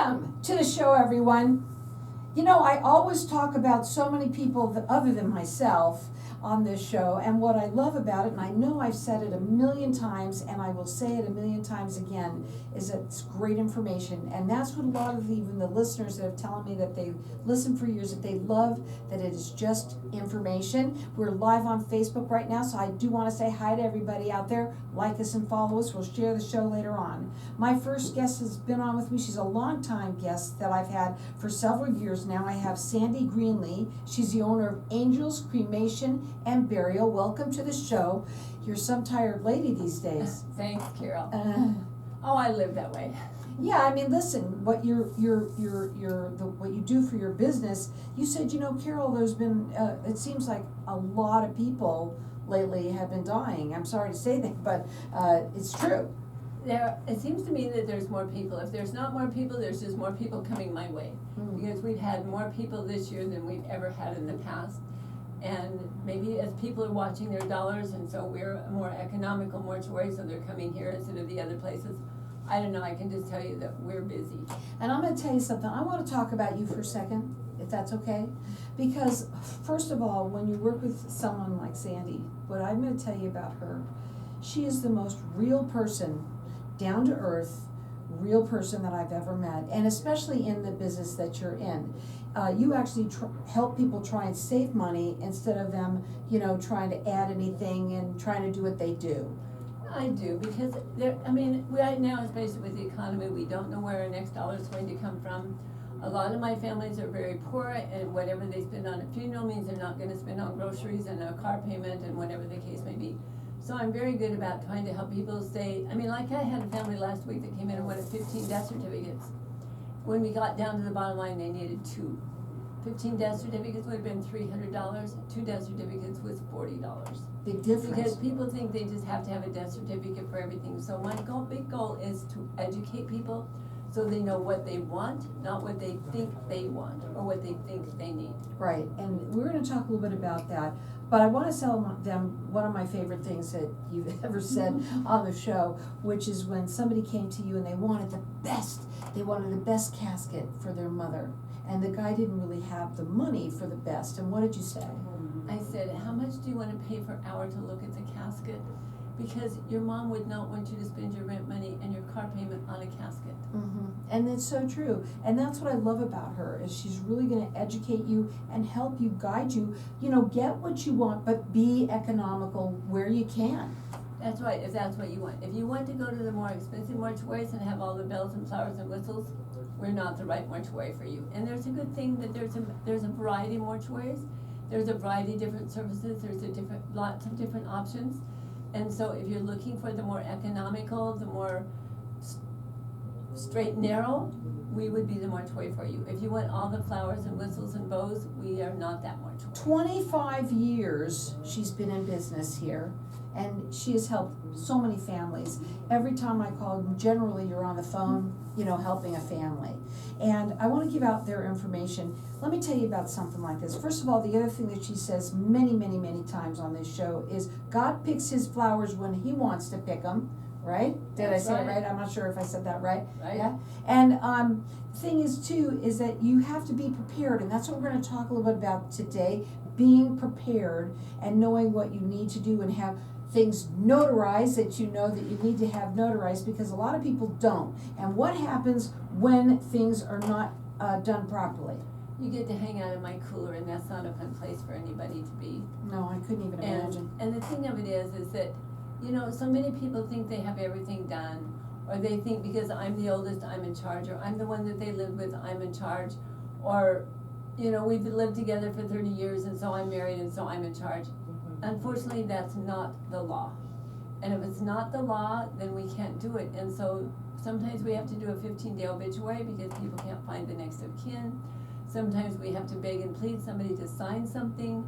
Welcome to the show, everyone. You know, I always talk about so many people other than myself on this show, and what I love about it, and I know I've said it a million times, and I will say it a million times again, is that it's great information. And that's what a lot of even the listeners that have telling me that they listen for years, that they love that it is just information. We're live on Facebook right now, so I do want to say hi to everybody out there. Like us and follow us. We'll share the show later on. My first guest has been on with me. She's a long-time guest that I've had for several years now. I have Sandy Greenlee. She's the owner of Angels Cremation and Burial. Welcome to the show. You're some tired lady these days. Thanks, Carol. I live that way. Yeah, I mean, listen, what what you do for your business. You said, you know, Carol, there's been it seems like a lot of people lately have been dying. I'm sorry to say that, but it's true. It seems to me that there's more people. If there's not more people, there's just more people coming my way. Because we've had more people this year than we've ever had in the past. And maybe as people are watching their dollars, and so we're a more economical mortuary, so they're coming here instead of the other places. I don't know, I can just tell you that we're busy. And I'm going to tell you something. I want to talk about you for a second, if that's okay. Because, first of all, when you work with someone like Sandy, what I'm going to tell you about her, she is the most real person, down to earth, real person that I've ever met, and especially in the business that you're in. You actually help people try and save money instead of them, you know, trying to add anything and trying to do what they do. I do, because right now, especially with the economy, we don't know where our next dollar is going to come from. A lot of my families are very poor, and whatever they spend on a funeral means they're not going to spend on groceries and a car payment and whatever the case may be. So I'm very good about trying to help people stay. Like I had a family last week that came in and wanted 15 death certificates. When we got down to the bottom line, they needed 2. 15 death certificates would have been $300. 2 death certificates was $40. Big difference. Because people think they just have to have a death certificate for everything. So my big goal is to educate people so they know what they want, not what they think they want or what they think they need. Right, and we're going to talk a little bit about that. But I want to tell them one of my favorite things that you've ever said on the show, which is when somebody came to you and they wanted the best casket for their mother. And the guy didn't really have the money for the best. And what did you say? I said, how much do you want to pay per hour to look at the casket? Because your mom would not want you to spend your rent money and your car payment on a casket. Mm-hmm. And it's so true. And that's what I love about her, is she's really going to educate you and help you, guide you, you know, get what you want, but be economical where you can. That's right, if that's what you want. If you want to go to the more expensive mortuaries and have all the bells and flowers and whistles, we're not the right mortuary for you. And there's a good thing that there's a variety of mortuaries. There's a variety of different services. There's lots of different options. And so if you're looking for the more economical, the more straight and narrow, we would be the mortuary for you. If you want all the flowers and whistles and bows, we are not that mortuary. 25 years she's been in business here, and she has helped so many families. Every time I call, generally you're on the phone, you know, helping a family. And I want to give out their information. Let me tell you about something like this. First of all, the other thing that she says many, many, many times on this show is God picks his flowers when he wants to pick them, right? Did I say it right? I'm not sure if I said that right. Right. Yeah. And thing is too, is that you have to be prepared, and that's what we're going to talk a little bit about today, being prepared and knowing what you need to do and have things notarized that you know that you need to have notarized, because a lot of people don't. And what happens when things are not done properly? You get to hang out in my cooler, and that's not a fun place for anybody to be. No, I couldn't even imagine. And the thing of it is that, you know, so many people think they have everything done, or they think because I'm the oldest, I'm in charge, or I'm the one that they live with, I'm in charge, or, you know, we've lived together for 30 years, and so I'm married, and so I'm in charge. Unfortunately, that's not the law. And if it's not the law, then we can't do it. And so sometimes we have to do a 15-day obituary because people can't find the next of kin. Sometimes we have to beg and plead somebody to sign something.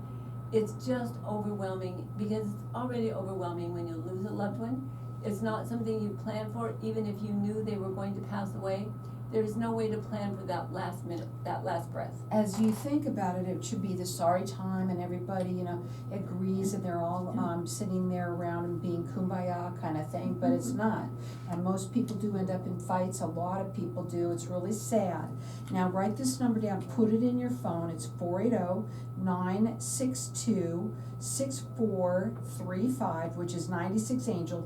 It's just overwhelming, because it's already overwhelming when you lose a loved one. It's not something you plan for, even if you knew they were going to pass away. there's no way to plan for that last minute, that last breath. As you think about it, it should be the sorry time and everybody, agrees and they're all, sitting there around and being kumbaya kind of thing, but it's not. And most people do end up in fights, a lot of people do, it's really sad. Now, write this number down, put it in your phone, it's 480-962-6435, which is 96 Angel,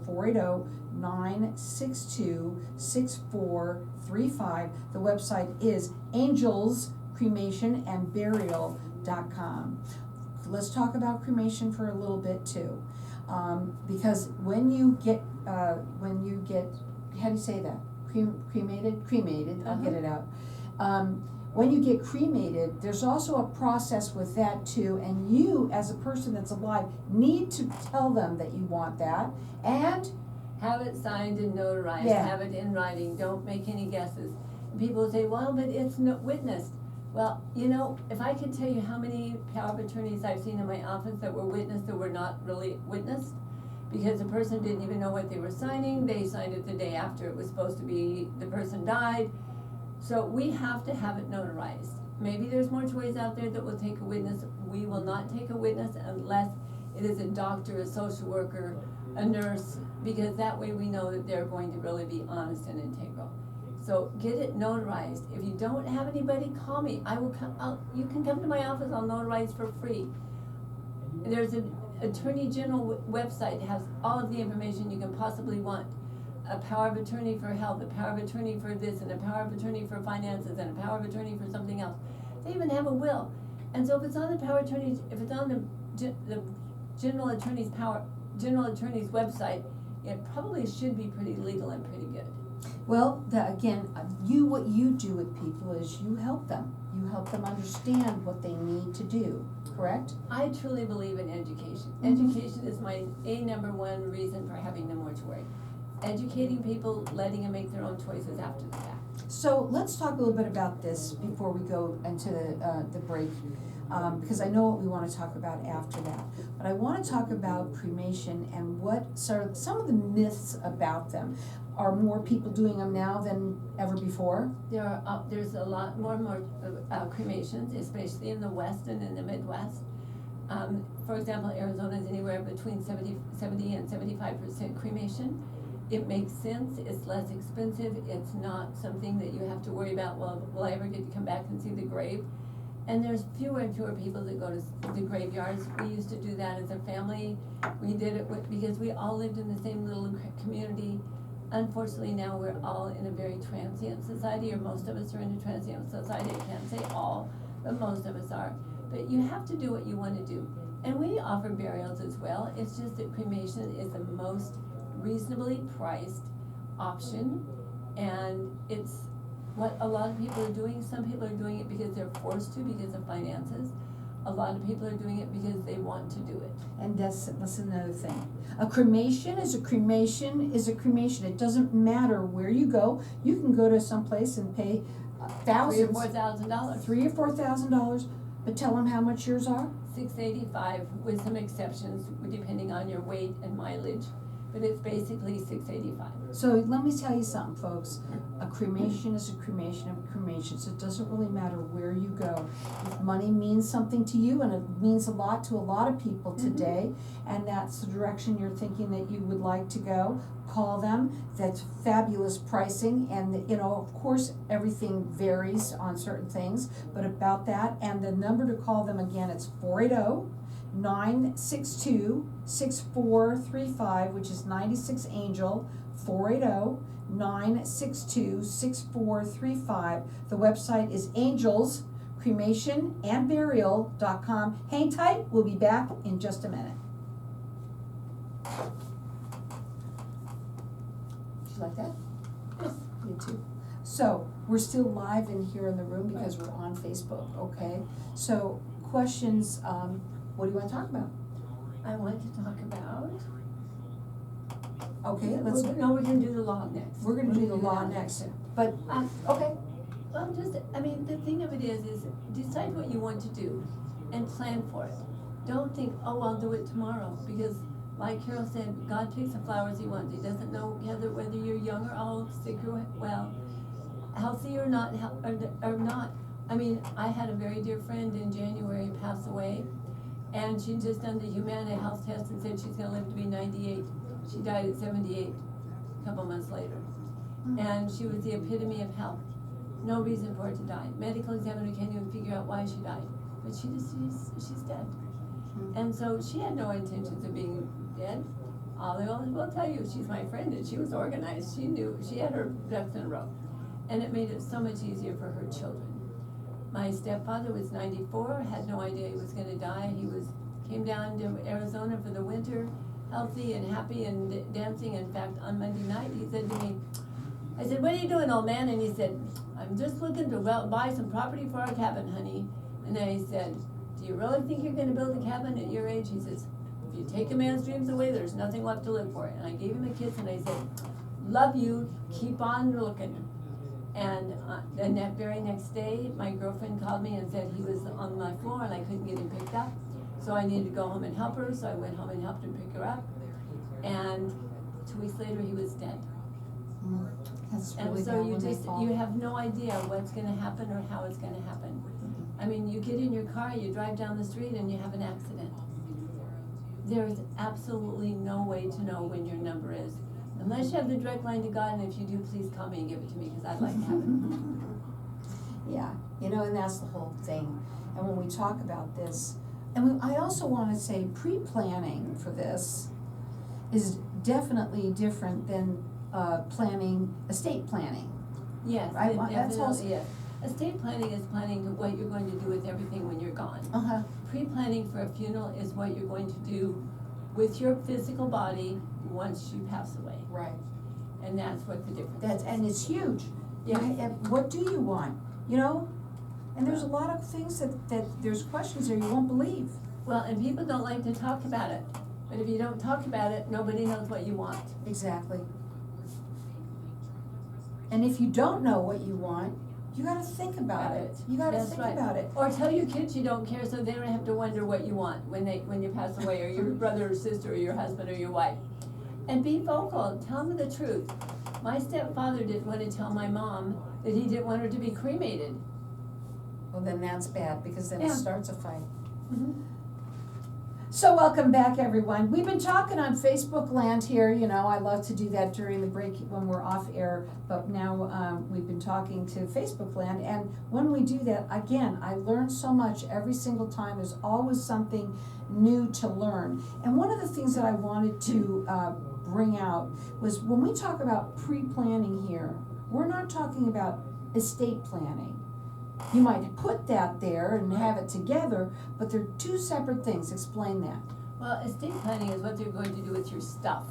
480-962-6435. The website is angelscremationandburial.com. Let's talk about cremation for a little bit too, because when you get, how do you say that? Cremated, I'll get it out. When you get cremated, there's also a process with that too, and you, as a person that's alive, need to tell them that you want that, and Have it signed and notarized, Yeah. have it in writing, don't make any guesses. And people say, well, but it's not witnessed. Well, if I could tell you how many power of attorneys I've seen in my office that were witnessed that were not really witnessed, because the person didn't even know what they were signing, they signed it the day after it was supposed to be, the person died. So we have to have it notarized. Maybe there's more choice out there that will take a witness. We will not take a witness unless it is a doctor, a social worker, a nurse, because that way we know that they're going to really be honest and integral. So get it notarized. If you don't have anybody, call me. I will come out. You can come to my office. I'll notarize for free. There's an Attorney General website that has all of the information you can possibly want. A power of attorney for health, a power of attorney for this, and a power of attorney for finances, and a power of attorney for something else. They even have a will. And so if it's on the power attorney, if it's on the general attorney's website, it probably should be pretty legal and pretty good. well, what you do with people is you help them. You help them understand what they need to do, correct? I truly believe in education. Education is my number one reason for having the mortuary. Educating people, letting them make their own choices after the fact. So let's talk a little bit about this before we go into the break, because I know what we want to talk about after that. But I want to talk about cremation and some of the myths about them. Are more people doing them now than ever before? There's a lot more cremations, especially in the West and in the Midwest. For example, Arizona is anywhere between 70 and 75% cremation. It makes sense, it's less expensive, it's not something that you have to worry about, well, will I ever get to come back and see the grave? And there's fewer and fewer people that go to the graveyards. We used to do that as a family. We did it because we all lived in the same little community. Unfortunately, now we're all in a very transient society, or most of us are in a transient society. I can't say all, but most of us are. But you have to do what you want to do. And we offer burials as well. It's just that cremation is the most reasonably priced option, and it's what a lot of people are doing. Some people are doing it because they're forced to because of finances. A lot of people are doing it because they want to do it. And that's another thing. A cremation is a cremation is a cremation. It doesn't matter where you go. You can go to some place and pay thousands. $3,000 or $4,000. $3,000 or $4,000, but tell them how much yours are. $685 with some exceptions depending on your weight and mileage, but it's basically $685. So let me tell you something, folks. A cremation is a cremation of cremations. It doesn't really matter where you go. If money means something to you, and it means a lot to a lot of people today, and that's the direction you're thinking that you would like to go, call them. That's fabulous pricing, and of course, everything varies on certain things, but about that, and the number to call them again, it's 480-962-6435, which is 96 Angel, 480-962-6435. The website is angelscremationandburial.com. Hang tight, we'll be back in just a minute. Did you like that? Yes. Me too. So, we're still live in here in the room because we're on Facebook, okay? So, questions, what do you want to talk about? I want to talk about. Okay, We're gonna do the law next. we're gonna do the law next, but, okay. Well, the thing of it is decide what you want to do and plan for it. Don't think, oh, I'll do it tomorrow, because like Carol said, God picks the flowers he wants. He doesn't know whether you're young or old, sick or well. healthy or not, or not. I mean, I had a very dear friend in January pass away, and she'd just done the Humana health test and said she's gonna live to be 98. She died at 78, a couple months later. And she was the epitome of health. No reason for her to die. Medical examiner can't even figure out why she died. But she's dead. And so she had no intentions of being dead. They will tell you she's my friend and she was organized. She knew, she had her ducks in a row. And it made it so much easier for her children. My stepfather was 94, had no idea he was gonna die. Came down to Arizona for the winter, healthy and happy and dancing. In fact, on Monday night, he said to me, I said, what are you doing, old man? And he said, I'm just looking to buy some property for our cabin, honey. And then he said, do you really think you're gonna build a cabin at your age? He says, if you take a man's dreams away, there's nothing left to live for. And I gave him a kiss and I said, love you, keep on looking. And then that very next day, my girlfriend called me and said he was on my floor and I couldn't get him picked up. So I needed to go home and help her, so I went home and helped him pick her up. And 2 weeks later, he was dead. That's And really so bad you when they just, fall. you have no idea what's gonna happen or how it's gonna happen. I mean, you get in your car, you drive down the street and you have an accident. There is absolutely no way to know when your number is. Unless you have the direct line to God, and if you do, please call me and give it to me, because I'd like to have it. Yeah, you know, and that's the whole thing. And when we talk about this, and I also wanna say pre-planning for this is definitely different than estate planning. Yes, Right, it well, that's definitely also- is. Estate planning is planning what you're going to do with everything when you're gone. Uh-huh. Pre-planning for a funeral is what you're going to do with your physical body once you pass away. Right. And that's what the difference That's, is. and it's huge. Yeah. And what do you want, you know? And there's a lot of things that there's questions there you won't believe. Well, and people don't like to talk about it, but if you don't talk about it, nobody knows what you want. Exactly. And if you don't know what you want, you gotta think about it. You gotta That's think right. about it. Or tell your kids you don't care, so they don't have to wonder what you want when you pass away, or your brother or sister, or your husband or your wife. And be vocal, tell them the truth. My stepfather didn't want to tell my mom that he didn't want her to be cremated. Well, then that's bad, because then it Yeah. starts a fight. Mm-hmm. So welcome back, everyone. We've been talking on Facebook land here, you know, I love to do that during the break when we're off air, but now we've been talking to Facebook land, and when we do that, again, I learn so much every single time. There's always something new to learn. And one of the things that I wanted to bring out was when we talk about pre-planning here, we're not talking about estate planning. You might put that there and have it together, but they're two separate things. Explain that. Well, estate planning is what they're going to do with your stuff,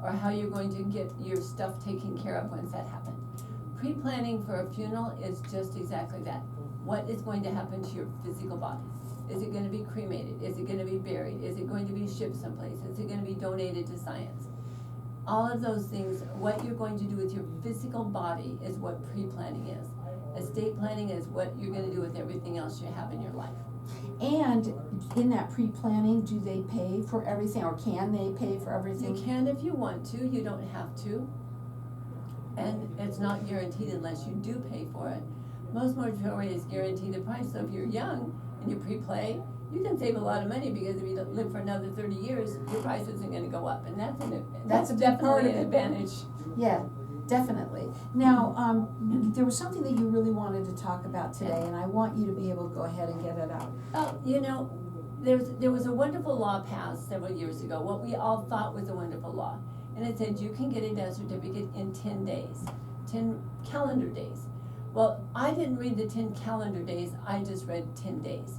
or how you're going to get your stuff taken care of once that happens. Pre-planning for a funeral is just exactly that. What is going to happen to your physical body? Is it gonna be cremated? Is it gonna be buried? Is it going to be shipped someplace? Is it gonna be donated to science? All of those things, what you're going to do with your physical body is what pre-planning is. Estate planning is what you're gonna do with everything else you have in your life. And in that pre-planning, do they pay for everything, or can they pay for everything? You can if you want to, you don't have to. And it's not guaranteed unless you do pay for it. Most mortuaries guarantee the price, so if you're young and you pre-play, you can save a lot of money, because if you live for another 30 years, your price isn't gonna go up, and that's a big part definitely of an it. advantage. Yeah, definitely. Now, there was something that you really wanted to talk about today, and I want you to be able to go ahead and get it out. Oh, you know, there was a wonderful law passed several years ago, what we all thought was a wonderful law. And it said you can get a death certificate in 10 days, 10 calendar days. Well, I didn't read the 10 calendar days, I just read 10 days.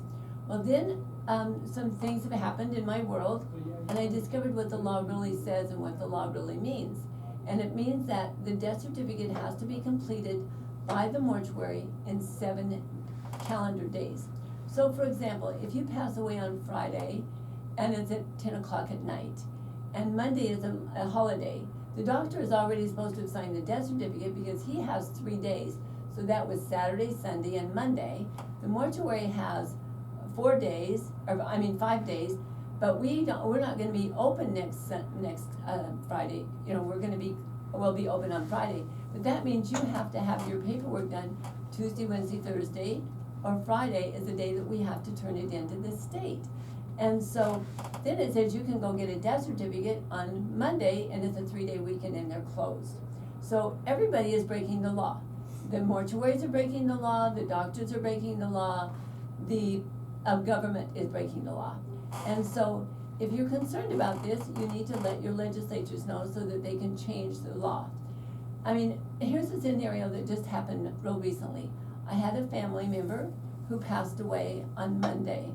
Well, then, some things have happened in my world, and I discovered what the law really says and what the law really means. And it means that the death certificate has to be completed by the mortuary in 7 calendar days. So for example, if you pass away on Friday, and it's at 10 o'clock at night, and Monday is a holiday, the doctor is already supposed to have signed the death certificate because he has 3 days. So that was Saturday, Sunday, and Monday. The mortuary has 5 days, but we're not gonna be open next Friday. You know, we'll be open on Friday, But that means you have to have your paperwork done Tuesday, Wednesday, Thursday, or Friday is the day that we have to turn it into the state. And so then it says you can go get a death certificate on Monday, and it's a 3-day weekend and they're closed. So everybody is breaking the law. The mortuaries are breaking the law, the doctors are breaking the law, the government is breaking the law. And so if you're concerned about this, you need to let your legislatures know so that they can change the law. I mean, here's a scenario that just happened real recently. I had a family member who passed away on Monday.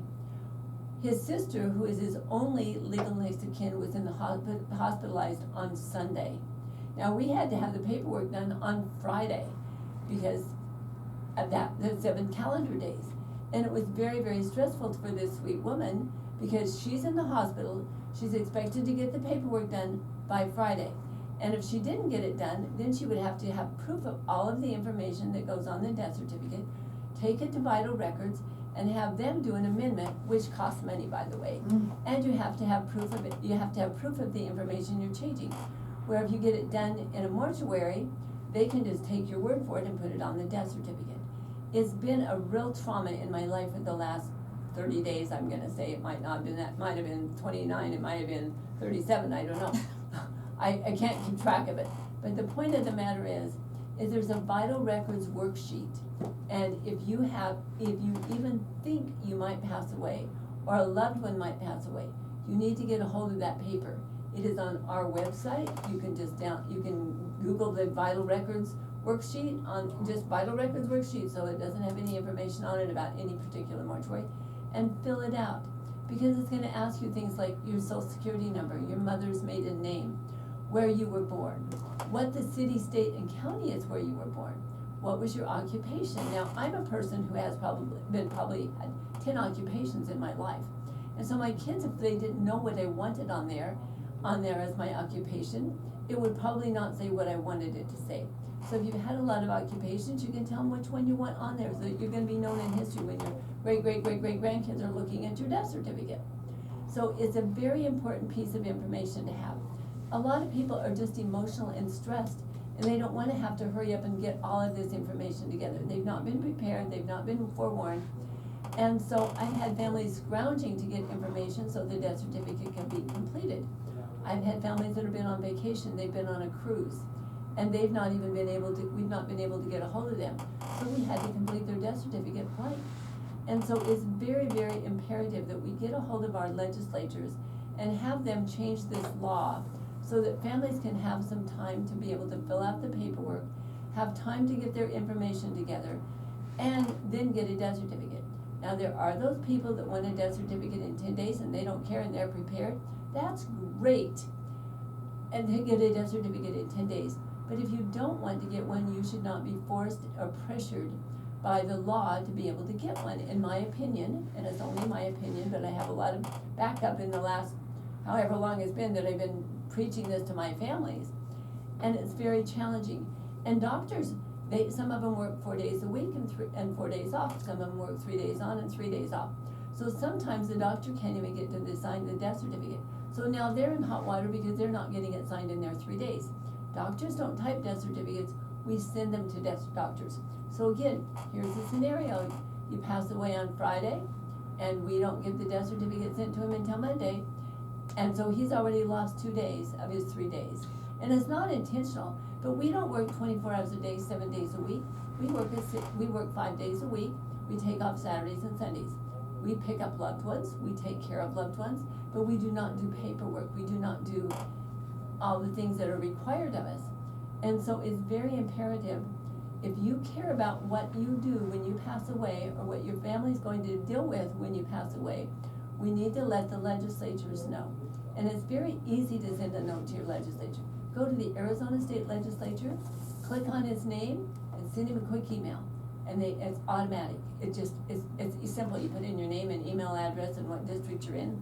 His sister, who is his only legal next of kin, was in the hospitalized on Sunday. Now, we had to have the paperwork done on Friday because of the 7 calendar days. And it was very, very stressful for this sweet woman because she's in the hospital. She's expected to get the paperwork done by Friday. And if she didn't get it done, then she would have to have proof of all of the information that goes on the death certificate, take it to Vital Records, and have them do an amendment, which costs money, by the way. And you have to have proof of it. You have to have proof of the information you're changing. Where if you get it done in a mortuary, they can just take your word for it and put it on the death certificate. It's been a real trauma in my life for the last 30 days, I'm gonna say. It might not have been that, might have been 29, it might have been 37, I don't know. I can't keep track of it. But the point of the matter is there's a Vital Records worksheet. And if you even think you might pass away, or a loved one might pass away, you need to get a hold of that paper. It is on our website. You can Google the Vital Records worksheet on just Vital Records worksheet, so it doesn't have any information on it about any particular mortuary, and fill it out. Because it's gonna ask you things like your social security number, your mother's maiden name, where you were born, what the city, state, and county is where you were born, what was your occupation. Now, I'm a person who has probably had 10 occupations in my life. And so my kids, if they didn't know what I wanted on there as my occupation, it would probably not say what I wanted it to say. So if you've had a lot of occupations, you can tell them which one you want on there, so that you're gonna be known in history when your great-great-great-great-grandkids are looking at your death certificate. So it's a very important piece of information to have. A lot of people are just emotional and stressed, and they don't wanna have to hurry up and get all of this information together. They've not been prepared, they've not been forewarned. And so I've had families scrounging to get information so the death certificate can be completed. I've had families that have been on vacation, they've been on a cruise, and we've not been able to get a hold of them. So we had to complete their death certificate blank. And so it's very, very imperative that we get a hold of our legislatures and have them change this law so that families can have some time to be able to fill out the paperwork, have time to get their information together, and then get a death certificate. Now, there are those people that want a death certificate in 10 days and they don't care and they're prepared. That's great. And they get a death certificate in 10 days. But if you don't want to get one, you should not be forced or pressured by the law to be able to get one, in my opinion. And it's only my opinion, but I have a lot of backup in the last, however long it's been that I've been preaching this to my families. And it's very challenging. And doctors, some of them work 4 days a week and 4 days off. Some of them work 3 days on and 3 days off. So sometimes the doctor can't even get to sign the death certificate. So now they're in hot water because they're not getting it signed in their 3 days. Doctors don't type death certificates, we send them to death doctors. So again, here's the scenario. You pass away on Friday, and we don't get the death certificate sent to him until Monday. And so he's already lost 2 days of his 3 days. And it's not intentional, but we don't work 24 hours a day, 7 days a week. We work 5 days a week. We take off Saturdays and Sundays. We pick up loved ones, we take care of loved ones, but we do not do paperwork. We do not do all the things that are required of us. And so it's very imperative, if you care about what you do when you pass away, or what your family's going to deal with when you pass away, we need to let the legislatures know. And it's very easy to send a note to your legislature. Go to the Arizona State Legislature, click on his name, and send him a quick email. And it's automatic. It's simple. You put in your name and email address and what district you're in.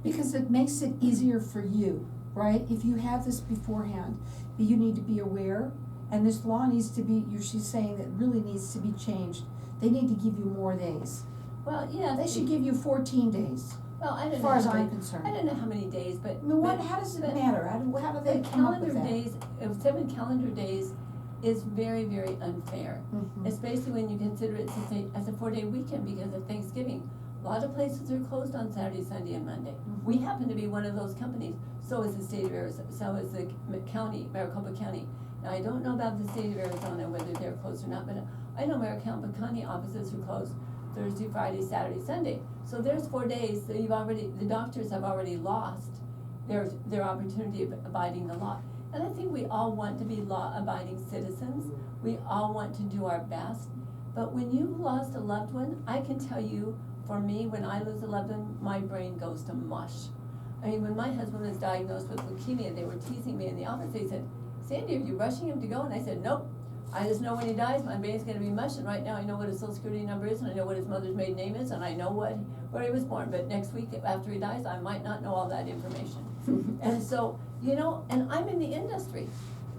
Because it makes it easier for you, right? If you have this beforehand, you need to be aware, and this law needs to be, she's saying that really needs to be changed. They need to give you more days. Well, yeah. They should give you 14 days. Well, I don't know. As far as I'm concerned. I don't know how many days, but. I mean, how does it matter? How do they come up with that? Calendar days, 7 calendar days is very, very unfair. Mhm. Especially when you consider it as a 4-day weekend because of Thanksgiving. A lot of places are closed on Saturday, Sunday, and Monday. We happen to be one of those companies, so is the state of Arizona, so is the county, Maricopa County. Now, I don't know about the state of Arizona, whether they're closed or not, but I know Maricopa County offices are closed Thursday, Friday, Saturday, Sunday. So there's 4 days that the doctors have already lost their opportunity of abiding the law. And I think we all want to be law-abiding citizens. We all want to do our best. But when you've lost a loved one, I can tell you, for me, when I lose a loved one, my brain goes to mush. I mean, when my husband was diagnosed with leukemia, they were teasing me in the office. They said, "Sandy, are you rushing him to go?" And I said, "Nope. I just know when he dies, my brain's gonna be mush, and right now I know what his social security number is, and I know what his mother's maiden name is, and I know where he was born. But next week, after he dies, I might not know all that information." And so, and I'm in the industry,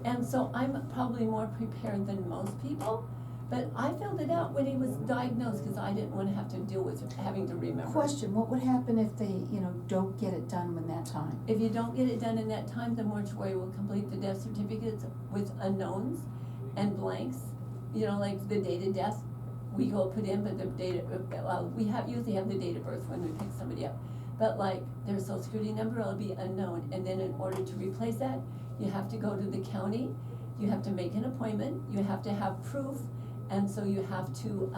and so I'm probably more prepared than most people. But I found it out when he was diagnosed, because I didn't want to have to deal with having to remember. Question, what would happen if they, don't get it done in that time? If you don't get it done in that time, the mortuary will complete the death certificates with unknowns and blanks, like the date of death, we go put in, but the date, usually have the date of birth when we pick somebody up. But like their social security number will be unknown, and then in order to replace that, you have to go to the county, you have to make an appointment, you have to have proof, and so you have to,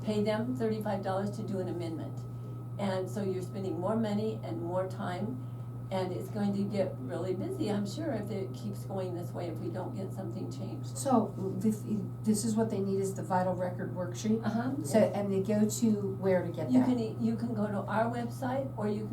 pay them $35 to do an amendment. And so you're spending more money and more time, and it's going to get really busy, I'm sure, if it keeps going this way, if we don't get something changed. So, this is what they need, is the vital record worksheet? So, and they go to where to get that? You can go to our website, or you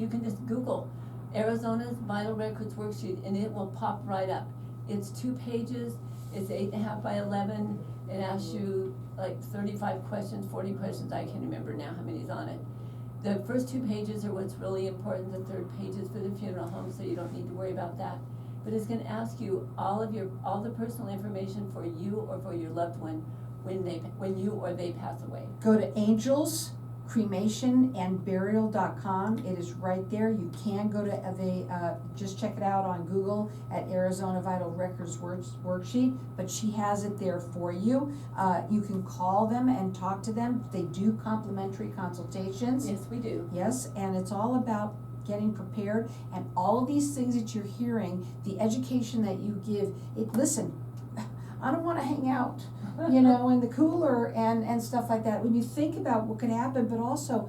can just Google Arizona's Vital Records Worksheet, and it will pop right up. It's 2 pages, it's 8.5 by 11, it asks you like 35 questions, 40 questions, I can't remember now how many's on it. The first 2 pages are what's really important, the third page is for the funeral home, so you don't need to worry about that. But it's gonna ask you all the personal information for you or for your loved one when you or they pass away. Go to angelscremationandburial.com. It is right there. You can go to just check it out on Google at Arizona Vital Records Worksheet, but she has it there for you. You can call them and talk to them. They do complimentary consultations. Yes, we do. Yes, and it's all about getting prepared, and all of these things that you're hearing, the education that you give. Listen, I don't wanna hang out, in the cooler and stuff like that. When you think about what could happen, but also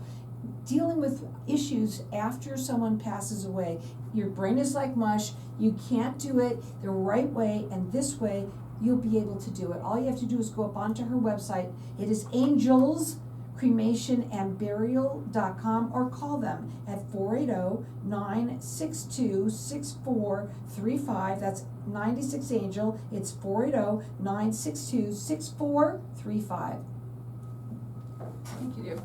dealing with issues after someone passes away, your brain is like mush, you can't do it the right way, and this way, you'll be able to do it. All you have to do is go up onto her website. It is angelscremationandburial.com, or call them at 480-962-6435. That's 96 Angel. It's 480-962-6435. Thank you, dear.